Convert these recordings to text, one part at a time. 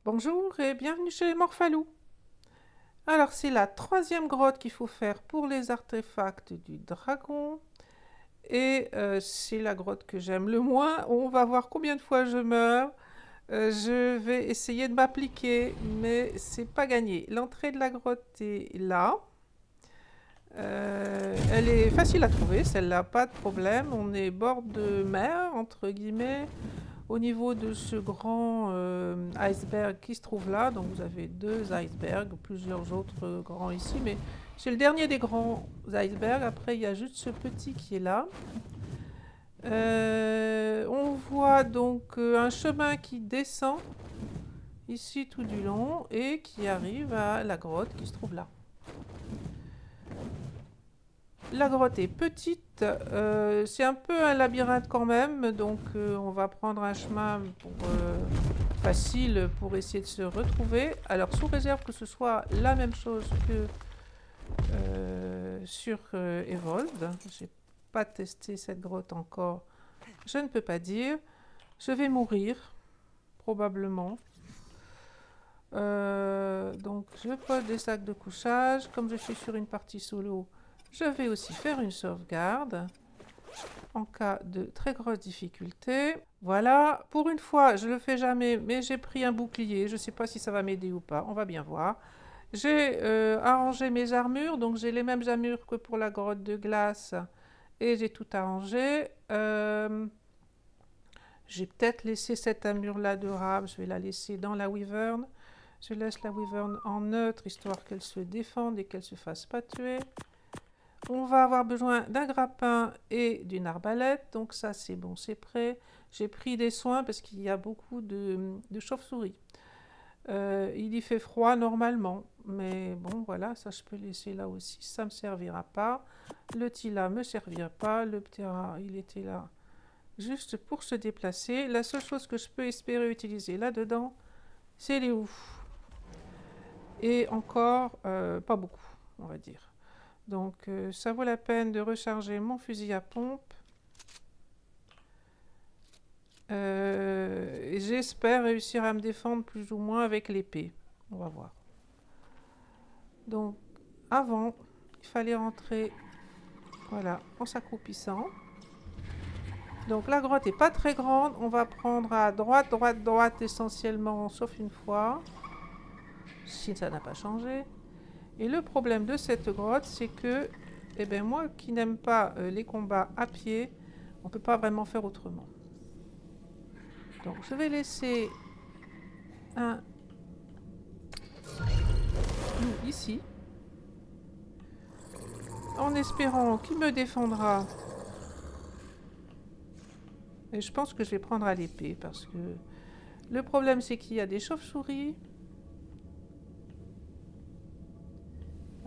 Bonjour et bienvenue chez Morphalou. Alors c'est la troisième grotte qu'il faut faire pour les artefacts du dragon. Et c'est la grotte que j'aime le moins. On va voir combien de fois je meurs. Je vais essayer de m'appliquer, mais c'est pas gagné. L'entrée de la grotte est là. Elle est facile à trouver, celle-là, pas de problème. On est bord de mer, entre guillemets, au niveau de ce grand iceberg qui se trouve là. Donc vous avez deux icebergs, plusieurs autres grands ici, mais c'est le dernier des grands icebergs. Après, il y a juste ce petit qui est là. On voit donc un chemin qui descend ici tout du long et qui arrive à la grotte qui se trouve là. La grotte est petite, c'est un peu un labyrinthe quand même, donc on va prendre un chemin facile pour essayer de se retrouver. Alors sous réserve que ce soit la même chose que sur Evolved. J'ai pas testé cette grotte encore, je ne peux pas dire. Je vais mourir, probablement. Donc je pose des sacs de couchage, comme je suis sur une partie solo. Je vais aussi faire une sauvegarde en cas de très grosse difficulté. Voilà, pour une fois, je ne le fais jamais, mais j'ai pris un bouclier. Je ne sais pas si ça va m'aider ou pas, on va bien voir. J'ai arrangé mes armures, donc j'ai les mêmes armures que pour la grotte de glace. Et j'ai tout arrangé. J'ai peut-être laissé cette armure-là de rab, je vais la laisser dans la wyvern. Je laisse la wyvern en neutre, histoire qu'elle se défende et qu'elle ne se fasse pas tuer. On va avoir besoin d'un grappin et d'une arbalète, donc ça c'est bon, c'est prêt. J'ai pris des soins parce qu'il y a beaucoup de chauves-souris. Il y fait froid normalement, mais bon voilà, ça je peux laisser là aussi, ça ne me servira pas. Le tila ne me servira pas, le ptera il était là juste pour se déplacer. La seule chose que je peux espérer utiliser là-dedans, c'est les oufs. Et encore, pas beaucoup, on va dire. Donc ça vaut la peine de recharger mon fusil à pompe. Et j'espère réussir à me défendre plus ou moins avec l'épée. On va voir. Donc avant, il fallait rentrer voilà, en s'accroupissant. Donc la grotte n'est pas très grande. On va prendre à droite, droite, droite essentiellement, sauf une fois. Si ça n'a pas changé. Et le problème de cette grotte, c'est que eh ben moi qui n'aime pas les combats à pied, on ne peut pas vraiment faire autrement. Donc je vais laisser un loup ici, en espérant qu'il me défendra. Et je pense que je vais prendre à l'épée, parce que le problème c'est qu'il y a des chauves-souris.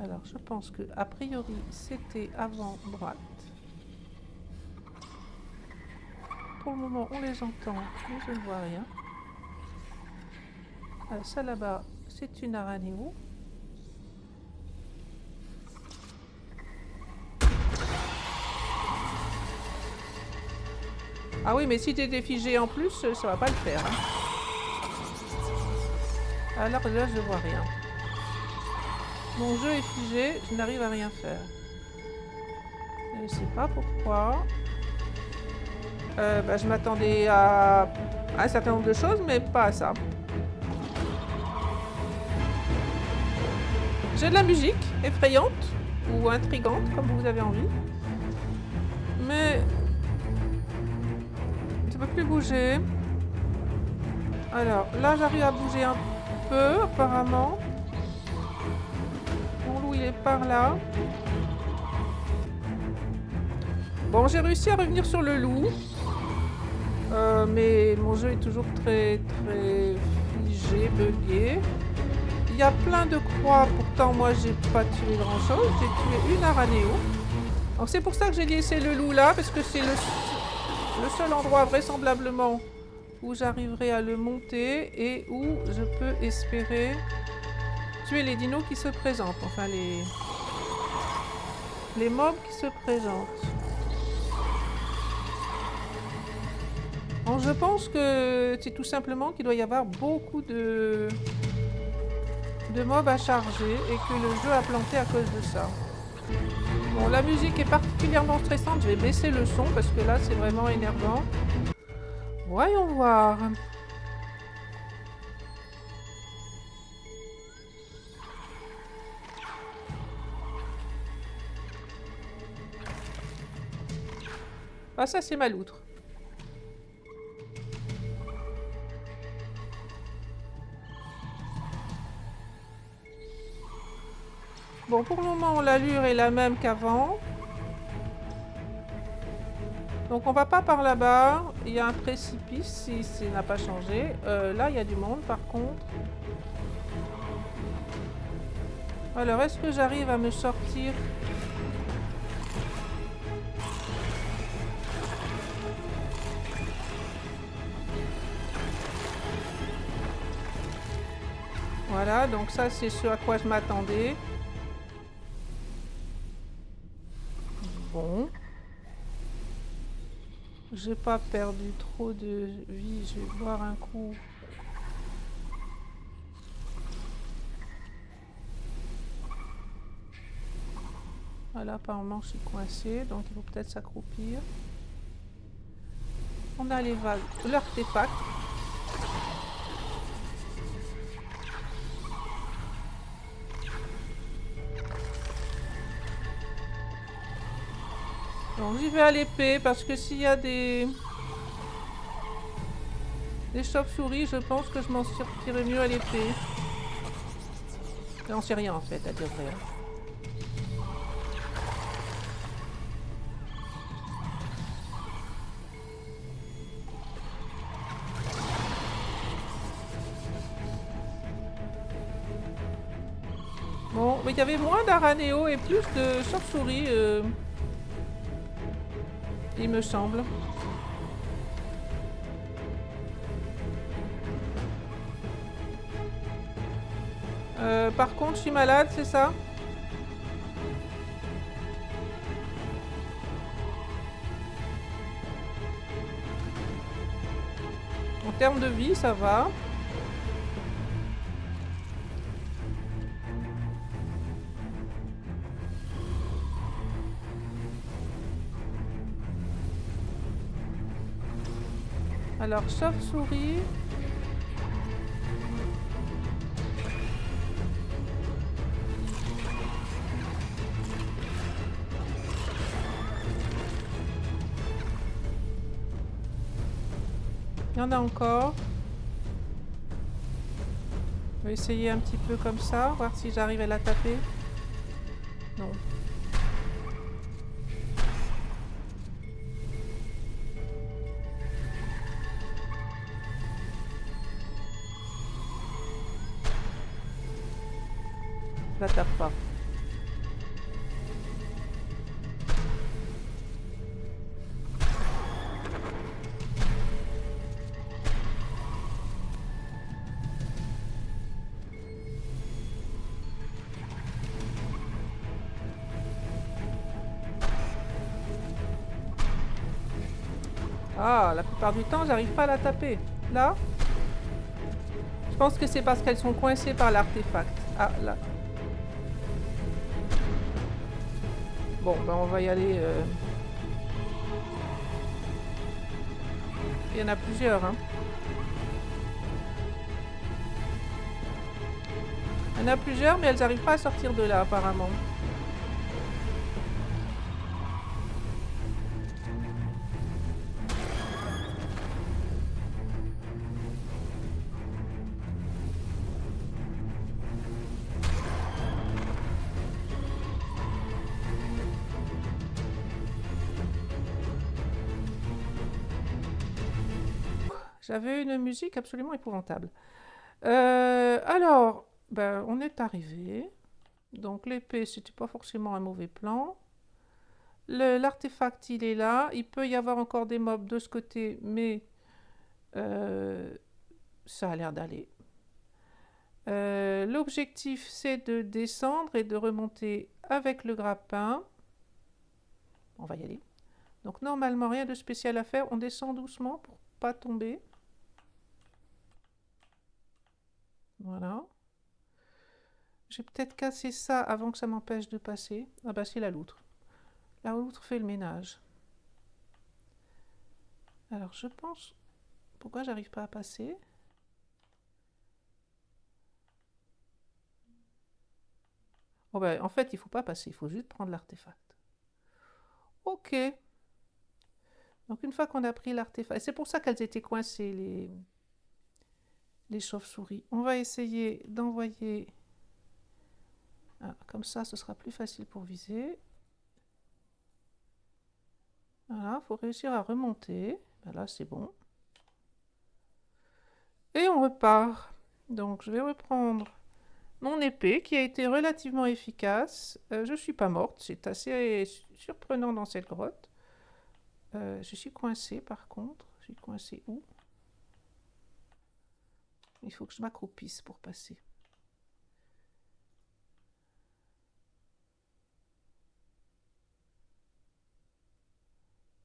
Alors je pense que a priori c'était avant droite. Pour le moment, on les entend, mais je ne vois rien. Alors, ça là-bas, c'est une aranéo. Ah oui, mais si tu étais figé en plus, ça va pas le faire. Hein. Alors là, je vois rien. Mon jeu est figé, je n'arrive à rien faire. Je ne sais pas pourquoi. Je m'attendais à un certain nombre de choses, mais pas à ça. J'ai de la musique effrayante ou intrigante, comme vous avez envie. Mais je ne peux plus bouger. Alors là, j'arrive à bouger un peu, apparemment. Mon loup, il est par là. Bon, j'ai réussi à revenir sur le loup. Mais mon jeu est toujours très figé, bugué. Il y a plein de croix, pourtant moi j'ai pas tué grand chose, j'ai tué une aranéo. Donc c'est pour ça que j'ai laissé le loup là, parce que c'est le seul endroit vraisemblablement où j'arriverai à le monter et où je peux espérer tuer les dinos qui se présentent, enfin les mobs qui se présentent. En Alors je pense que c'est tout simplement qu'il doit y avoir beaucoup de mobs à charger et que le jeu a planté à cause de ça. Bon, la musique est particulièrement stressante, je vais baisser le son parce que là c'est vraiment énervant. Voyons voir. Ah, ça c'est ma loutre. Bon, pour le moment, l'allure est la même qu'avant. Donc on va pas par là-bas. Il y a un précipice si ça n'a pas changé. Là, il y a du monde par contre. Alors, est-ce que j'arrive à me sortir? Voilà, donc ça c'est ce à quoi je m'attendais. Bon. J'ai pas perdu trop de vie, je vais boire un coup. Voilà, apparemment je suis coincée, donc il faut peut-être s'accroupir. On a les vagues, l'artefact. Donc j'y vais à l'épée parce que s'il y a des chauves-souris, je pense que je m'en sortirai mieux à l'épée. J'en sais rien en fait, à dire vrai. Bon, mais il y avait moins d'aranéos et plus de chauves-souris, il me semble. Par contre, je suis malade, c'est ça? En termes de vie, ça va. Alors, chauve-souris. Il y en a encore. Je vais essayer un petit peu comme ça, voir si j'arrive à la taper. Non. Je la tape pas. Ah, la plupart du temps, j'arrive pas à la taper. Là, je pense que c'est parce qu'elles sont coincées par l'artefact. Ah, là. Bon, ben on va y aller. Il y en a plusieurs, hein. Il y en a plusieurs, mais elles n'arrivent pas à sortir de là, apparemment. J'avais une musique absolument épouvantable. Alors, ben, on est arrivé. Donc l'épée, c'était pas forcément un mauvais plan. L'artefact, il est là. Il peut y avoir encore des mobs de ce côté, mais ça a l'air d'aller. L'objectif, c'est de descendre et de remonter avec le grappin. On va y aller. Donc normalement, rien de spécial à faire. On descend doucement pour pas tomber. Voilà. J'ai peut-être cassé ça avant que ça m'empêche de passer. Ah bah c'est la loutre. La loutre fait le ménage. Alors je pense... Pourquoi j'arrive pas à passer? Oh bah, en fait, il faut pas passer, il faut juste prendre l'artefact. Ok. Donc une fois qu'on a pris l'artefact... C'est pour ça qu'elles étaient coincées, les chauves-souris. On va essayer d'envoyer... Ah, comme ça, ce sera plus facile pour viser. Voilà, il faut réussir à remonter. Ben là, c'est bon. Et on repart. Donc, je vais reprendre mon épée qui a été relativement efficace. Je ne suis pas morte. C'est assez surprenant dans cette grotte. Je suis coincée, par contre. Je suis coincée où? Il faut que je m'accroupisse pour passer.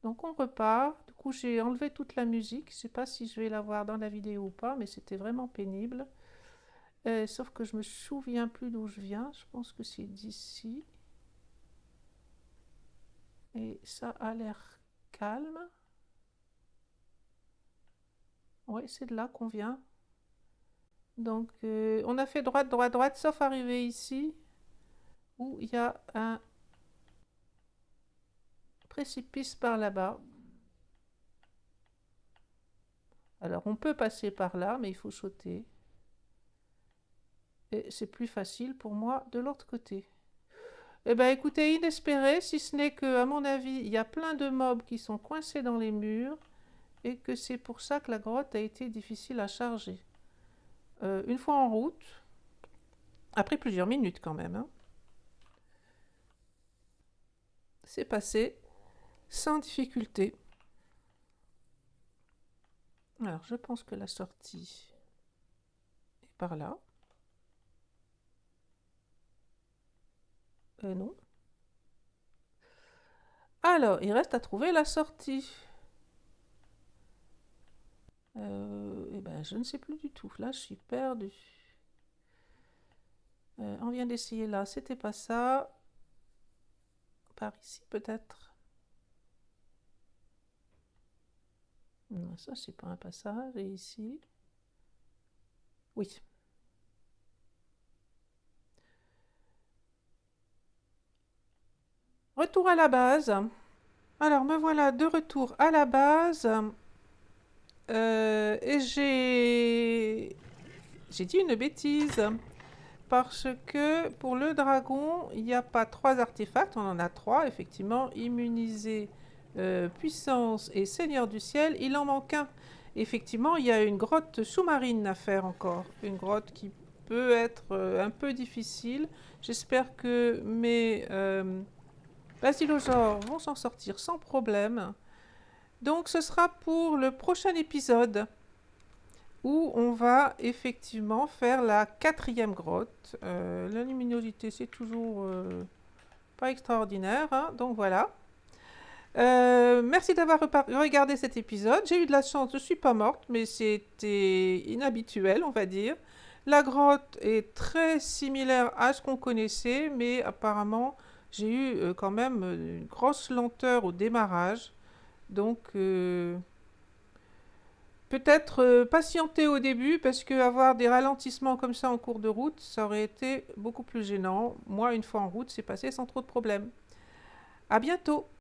Donc on repart. Du coup, j'ai enlevé toute la musique. Je ne sais pas si je vais la voir dans la vidéo ou pas, mais c'était vraiment pénible. Sauf que je me souviens plus d'où je viens. Je pense que c'est d'ici. Et ça a l'air calme. Oui, c'est de là qu'on vient. Donc, on a fait droite, droite, droite, sauf arriver ici, où il y a un précipice par là-bas. Alors, on peut passer par là, mais il faut sauter. Et c'est plus facile pour moi de l'autre côté. Eh bien, écoutez, inespéré, si ce n'est que, à mon avis, il y a plein de mobs qui sont coincés dans les murs et que c'est pour ça que la grotte a été difficile à charger. Une fois en route, après plusieurs minutes quand même, hein, c'est passé sans difficulté. Alors, je pense que la sortie est par là. Non. Alors, il reste à trouver la sortie. Eh ben, je ne sais plus du tout. Là, je suis perdue. On vient d'essayer là. C'était pas ça. Par ici, peut-être. Non, ça, c'est pas un passage. Et ici. Oui. Retour à la base. Alors, me voilà de retour à la base. Et j'ai dit une bêtise. Parce que pour le dragon, il n'y a pas 3 artefacts, on en a 3, effectivement. Immunisé, puissance et seigneur du ciel, il en manque un. Effectivement, il y a une grotte sous-marine à faire encore. Une grotte qui peut être un peu difficile. J'espère que mes basilosaures vont s'en sortir sans problème. Donc ce sera pour le prochain épisode où on va effectivement faire la 4e grotte. La luminosité, c'est toujours pas extraordinaire, hein, donc voilà. Merci d'avoir regardé cet épisode. J'ai eu de la chance, je ne suis pas morte, mais c'était inhabituel, on va dire. La grotte est très similaire à ce qu'on connaissait, mais apparemment, j'ai eu quand même une grosse lenteur au démarrage. Donc... peut-être patienter au début parce qu'avoir des ralentissements comme ça en cours de route, ça aurait été beaucoup plus gênant. Moi, une fois en route, c'est passé sans trop de problèmes. À bientôt!